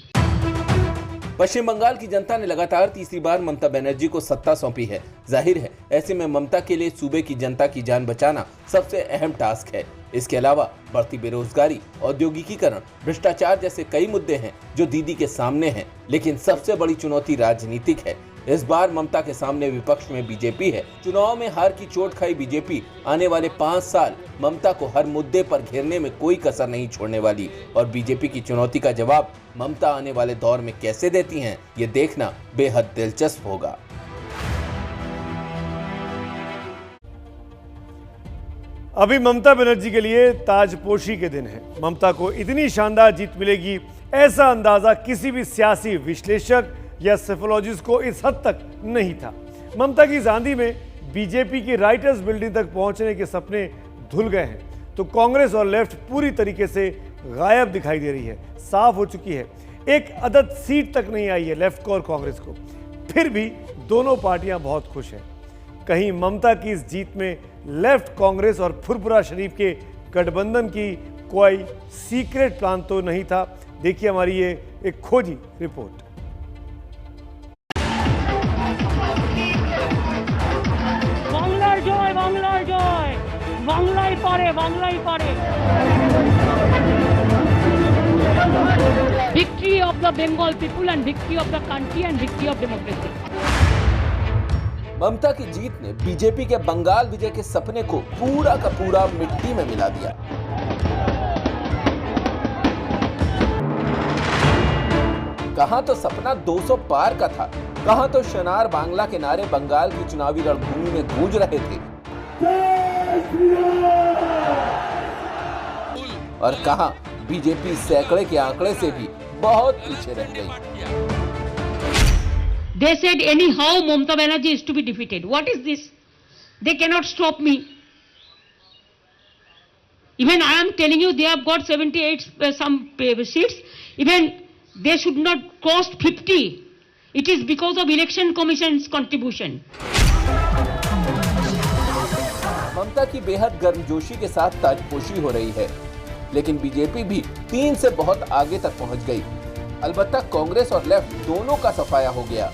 पश्चिम बंगाल की जनता ने लगातार तीसरी बार ममता बनर्जी को सत्ता सौंपी है। जाहिर है ऐसे में ममता के लिए सूबे की जनता की जान बचाना सबसे अहम टास्क है। इसके अलावा बढ़ती बेरोजगारी, औद्योगिकीकरण, भ्रष्टाचार जैसे कई मुद्दे हैं जो दीदी के सामने हैं, लेकिन सबसे बड़ी चुनौती राजनीतिक है। इस बार ममता के सामने विपक्ष में बीजेपी है। चुनाव में हार की चोट खाई बीजेपी आने वाले 5 साल ममता को हर मुद्दे पर घेरने में कोई कसर नहीं छोड़ने वाली, और बीजेपी की चुनौती का जवाब ममता आने वाले दौर में कैसे देती हैं, ये देखना बेहद दिलचस्प होगा। अभी ममता बनर्जी के लिए ताजपोशी के दिन है। ममता को इतनी शानदार जीत मिलेगी ऐसा अंदाजा किसी भी सियासी विश्लेषक या सेफोलॉजिस्ट को इस हद तक नहीं था। ममता की आंधी में बीजेपी की राइटर्स बिल्डिंग तक पहुंचने के सपने धुल गए हैं, तो कांग्रेस और लेफ्ट पूरी तरीके से गायब दिखाई दे रही है। साफ हो चुकी है, एक अदद सीट तक नहीं आई है लेफ्ट को और कांग्रेस को। फिर भी दोनों पार्टियां बहुत खुश हैं। कहीं ममता की इस जीत में लेफ्ट कांग्रेस और फुरफुरा शरीफ के गठबंधन की कोई सीक्रेट प्लान तो नहीं था। देखिए हमारी ये एक खोजी रिपोर्ट। বাংলার জয়, বাংলার জয়, বাংলাই পারে, বাংলাই পারে। Victory of the Bengal people and victory of the country and victory of democracy. ममता की जीत ने बीजेपी के बंगाल विजय के सपने को पूरा का पूरा मिट्टी में मिला दिया। कहां तो सपना 200 पार का था, कहां तो शनार बांग्ला के नारे बंगाल की चुनावी रणभूमि में गूंज रहे थे, और कहां बीजेपी सैकड़े के आंकड़े से भी बहुत पीछे रह गई। They said anyhow Mamata Banerjee is to be defeated. What is this? They cannot stop me. Even I am telling you, they have got 78 some seats. Even they should not cross 50. It is because of Election Commission's contribution. ममता की बेहद गर्मजोशी के साथ ताजपोशी हो रही है, लेकिन बीजेपी भी 3 से बहुत आगे तक पहुंच गई। अलबत्ता कांग्रेस और लेफ्ट दोनों का सफाया हो गया।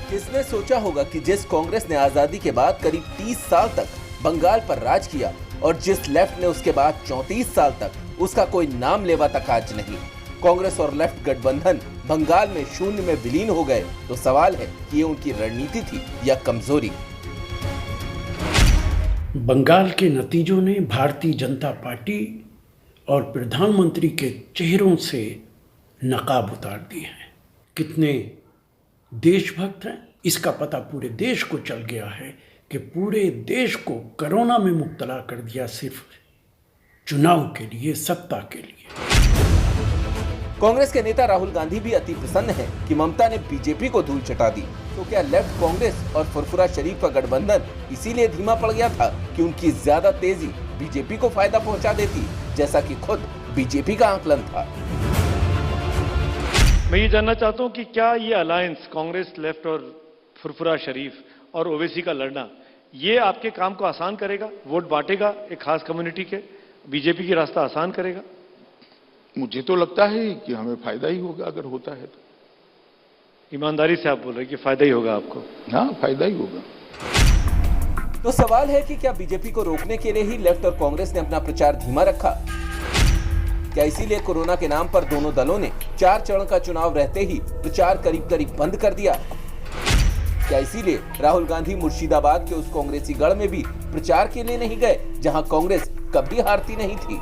किसने सोचा होगा कि जिस कांग्रेस ने आजादी के बाद करीब 30 साल तक बंगाल पर राज किया, और जिस लेफ्ट ने उसके बाद 34 साल तक उसका कोई नाम लेवा तक आज नहीं, कांग्रेस और लेफ्ट गठबंधन बंगाल में शून्य में विलीन हो गए, तो सवाल है कि ये उनकी रणनीति थी या कमजोरी। बंगाल के नतीजों ने भारतीय जनता पार्टी और प्रधानमंत्री के चेहरों से नकाब उतार दिए हैं। कितने देशभक्त हैं इसका पता पूरे देश को चल गया है कि पूरे देश को कोरोना में मुब्तला कर दिया सिर्फ चुनाव के लिए, सत्ता के लिए। कांग्रेस के नेता राहुल गांधी भी अति प्रसन्न हैं कि ममता ने बीजेपी को धूल चटा दी। तो क्या लेफ्ट कांग्रेस और फुरफुरा शरीफ का गठबंधन इसीलिए धीमा पड़ गया था कि उनकी ज्यादा तेजी बीजेपी को फायदा पहुंचा देती, जैसा कि खुद बीजेपी का आकलन था। मैं ये जानना चाहता हूं कि क्या ये अलायंस कांग्रेस, लेफ्ट और फुरफुरा शरीफ और ओवैसी का लड़ना, ये आपके काम को आसान करेगा, वोट बांटेगा एक खास कम्युनिटी के, बीजेपी की रास्ता आसान करेगा? मुझे तो लगता है कि हमें फायदा ही होगा अगर होता है तो। ईमानदारी से आप बोल रहे हैं कि फायदा ही होगा आपको? हाँ, फायदा ही होगा। तो सवाल है कि क्या बीजेपी को रोकने के लिए ही लेफ्ट और कांग्रेस ने अपना प्रचार धीमा रखा? क्या इसीलिए कोरोना के नाम पर दोनों दलों ने 4 चरण का चुनाव रहते ही प्रचार करीब करीब बंद कर दिया? क्या इसीलिए राहुल गांधी मुर्शिदाबाद के उस कांग्रेसी गढ़ में भी प्रचार के लिए नहीं गए जहां कांग्रेस कभी हारती नहीं थी?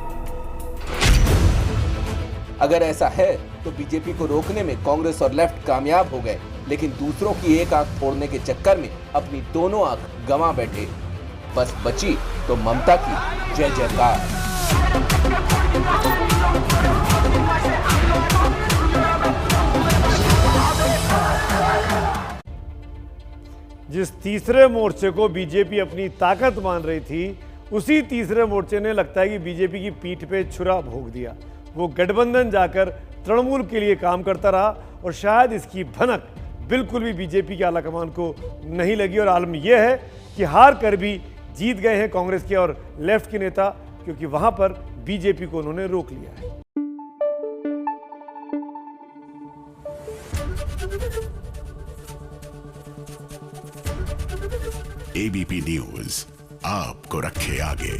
अगर ऐसा है तो बीजेपी को रोकने में कांग्रेस और लेफ्ट कामयाब हो गए, लेकिन दूसरों की एक आंख फोड़ने के चक्कर में अपनी दोनों आंख गंवा बैठे। बस बची तो ममता की जय जयकार। जिस तीसरे मोर्चे को बीजेपी अपनी ताकत मान रही थी, उसी तीसरे मोर्चे ने लगता है कि बीजेपी की पीठ पे छुरा भोंक दिया। वो गठबंधन जाकर तृणमूल के लिए काम करता रहा और शायद इसकी भनक बिल्कुल भी बीजेपी के आलाकमान को नहीं लगी। और आलम यह है कि हार कर भी जीत गए हैं कांग्रेस के और लेफ्ट के नेता, क्योंकि वहां पर बीजेपी को उन्होंने रोक लिया है। एबीपी न्यूज आपको रखे आगे।